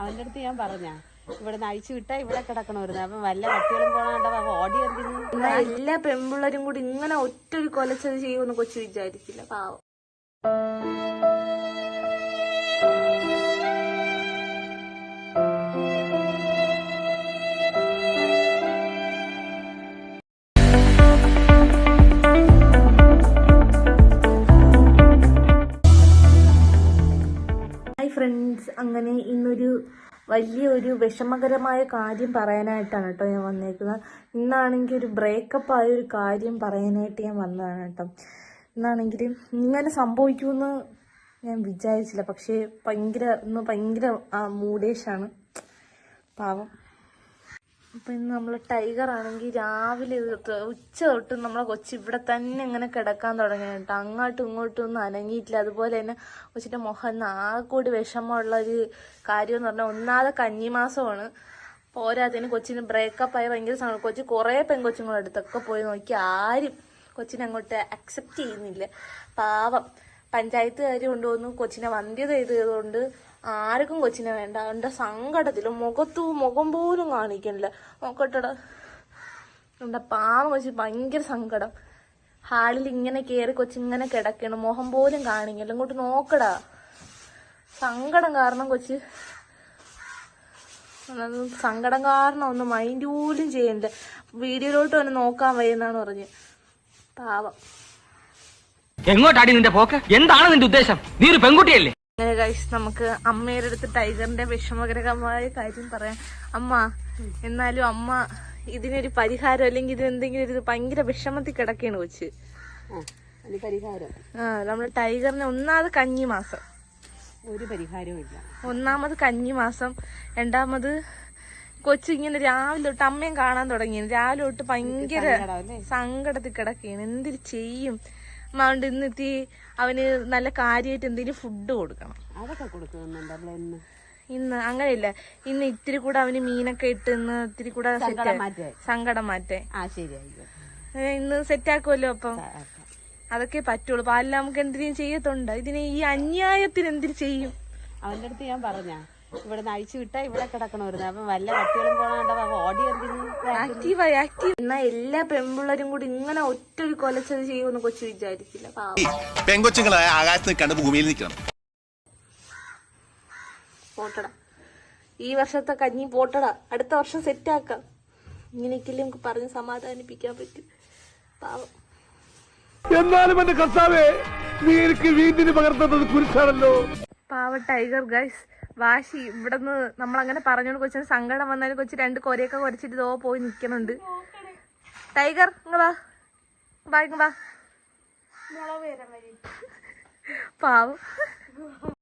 അവന്റെ അടുത്ത് ഞാൻ പറഞ്ഞ ഇവിടെ അഴിച്ചു വിട്ടാ ഇവിടെ കിടക്കണമായിരുന്നു. അപ്പൊ വല്ല പട്ടികളും പോണോ ഓടി എന്തിന്. എല്ലാ പെൺപിള്ളേരും കൂടി ഇങ്ങനെ ഒറ്റൊരു കൊലച്ചത് ചെയ്യുമെന്ന് കൊച്ചു വിചാരിച്ചില്ല. പാവം. ഫ്രണ്ട്സ്, അങ്ങനെ ഇന്നൊരു വലിയൊരു വിഷമകരമായ കാര്യം പറയാനായിട്ടാണ് കേട്ടോ ഞാൻ വന്നേക്കുന്നത്. ഇന്നാണെങ്കിൽ ഒരു ബ്രേക്കപ്പ് ആയ ഒരു കാര്യം പറയാനായിട്ട് ഞാൻ വന്നതാണ് കേട്ടോ. ഇന്നാണെങ്കിൽ ഇങ്ങനെ സംഭവിക്കുമെന്ന് ഞാൻ വിചാരിച്ചില്ല. പക്ഷേ ഭയങ്കര മൂഡേഷാണ് പാവം. അപ്പം ഇന്ന് നമ്മൾ ടൈഗർ ആണെങ്കിൽ രാവിലെ ഉച്ച തൊട്ട് നമ്മളെ കൊച്ചി ഇവിടെ തന്നെ ഇങ്ങനെ കിടക്കാൻ തുടങ്ങി കേട്ടോ. അങ്ങോട്ടും ഇങ്ങോട്ടും ഒന്നും അനങ്ങിയിട്ടില്ല. അതുപോലെ തന്നെ കൊച്ചിൻ്റെ മുഖം ആകെക്കൂടി വിഷമമുള്ളൊരു കാര്യം എന്ന് പറഞ്ഞാൽ ഒന്നാമതെ കന്നിമാസമാണ്. പോരാത്തതിന് കൊച്ചിന് ബ്രേക്കപ്പായി ഭയങ്കര സങ്കടം. കൊച്ചി കുറേ പെൺകൊച്ചുങ്ങളുടെ അടുത്തൊക്കെ പോയി നോക്കി ആരും കൊച്ചിനെ അങ്ങോട്ട് അക്സെപ്റ്റ് ചെയ്യുന്നില്ല. പാവം പഞ്ചായത്തുകാർ കൊണ്ടുവന്നു കൊച്ചിനെ വന്ധ്യത ചെയ്തതുകൊണ്ട് ആർക്കും കൊച്ചിനെ വേണ്ട. അവൻ്റെ സങ്കടത്തിലും മുഖം പോലും കാണിക്കണില്ല. നോക്കട്ടെടാ, എൻ്റെ പാവം കൊച്ചി ഭയങ്കര സങ്കടം. ഹാളിൽ ഇങ്ങനെ കയറി കൊച്ചിങ്ങനെ കിടക്കണം, മുഖം പോലും കാണിക്കല്ല. ഇങ്ങോട്ട് നോക്കടാ, സങ്കടം കാരണം കൊച്ച് ഒന്നും മൈൻഡ് പോലും ചെയ്യണ്ട. വീഡിയോയിലോട്ട് വന്ന് നോക്കാൻ വയ്യെന്നാണ് പറഞ്ഞ്. പാവം. എങ്ങോട്ടാടി നിന്റെ പോക്ക്? എന്താണ് നിന്റെ ഉദ്ദേശം? നീ ഒരു പെൺകുട്ടിയല്ലേ? അങ്ങനെ ഗൈസ്, നമുക്ക് അമ്മയുടെ അടുത്ത് ടൈഗറിന്റെ വിഷമകരമായ കാര്യം പറയാം. അമ്മ, എന്നാലും അമ്മ ഇതിനൊരു പരിഹാരം അല്ലെങ്കിൽ ഇതിനെന്തെങ്കിലും ഒരു ഭയങ്കര വിഷമത്തിൽ കിടക്കുകയാണ് കൊച്ച്. പരിഹാരം നമ്മള് ടൈഗറിന് ഒന്നാമത് കന്നിമാസം, ഒരു പരിഹാരവും ഇല്ല. ഒന്നാമത് കന്നിമാസം, രണ്ടാമത് കൊച്ചു ഇങ്ങനെ രാവിലെ തൊട്ട് അമ്മയും കാണാൻ തുടങ്ങി. രാവിലെ തൊട്ട് ഭയങ്കര സങ്കടത്തിൽ കിടക്കുകയാണ്. എന്തിരി ചെയ്യും? അതുകൊണ്ട് ഇന്നിത്തി അവന് നല്ല കാര്യമായിട്ട് എന്തെങ്കിലും ഫുഡ് കൊടുക്കണം. അതൊക്കെ കൊടുക്കുന്നുണ്ടല്ലോ ഇന്ന്. അങ്ങനെയില്ല, ഇന്ന് ഇത്തിരി കൂടെ അവന് മീനൊക്കെ ഇട്ട് ഇന്ന് ഇത്തിരി കൂടെ സങ്കടം മാറ്റേ ഇന്ന് സെറ്റാക്കുമല്ലോ. അപ്പം അതൊക്കെ പറ്റുള്ളൂ. പാലിൽ നമുക്ക് എന്തിനും ചെയ്യത്തുണ്ട്. ഇതിന് ഈ അന്യായത്തിന് എന്തിനു ചെയ്യും? അവന്റെ അടുത്ത് ഞാൻ പറഞ്ഞ ഇവിടെ അഴിച്ചു വിട്ടാ ഇവിടെ കിടക്കണമായിരുന്നു. അപ്പൊ വല്ല പട്ടികളും പോണോ ഓടി എന്തിന്. ആക്റ്റീവായി എന്നാ എല്ലാ പെൺപിള്ളേരും കൂടി ഇങ്ങനെ ഒറ്റൊരു കൊലച്ചത് ചെയ്യുമെന്ന് കൊച്ചു വിചാരിച്ചില്ല. പെൺകൊച്ചുങ്ങളായ ആകാശത്ത് നിൽക്കാണ്ട് ഭൂമിയിൽ നിൽക്കണം. പോട്ടടാ, ഈ വർഷത്തെ കഞ്ഞി പോട്ടടാ, അടുത്ത വർഷം സെറ്റാക്കാം. ഇങ്ങനെയൊക്കെയല്ലേ നമുക്ക് പറഞ്ഞ് സമാധാനിപ്പിക്കാൻ പറ്റും. പാവം. എന്നാലും എന്റെ കർത്താവേ, നീ എനിക്ക് വീട്ടിന് പകർത്തുന്നത് കുരിശാണല്ലോ. പാവ ടൈഗർ ഗൈസ്, വാശി. ഇവിടുന്ന് നമ്മളങ്ങനെ പറഞ്ഞോണ്ട് കൊച്ചിന് സങ്കടം വന്നാലും കൊച്ചു രണ്ട് കൊരയൊക്കെ കുറച്ചിട്ട് ഇതോ പോയി നിൽക്കുന്നുണ്ട്. ടൈഗർ ഇങ്ങ വാ, പാവം.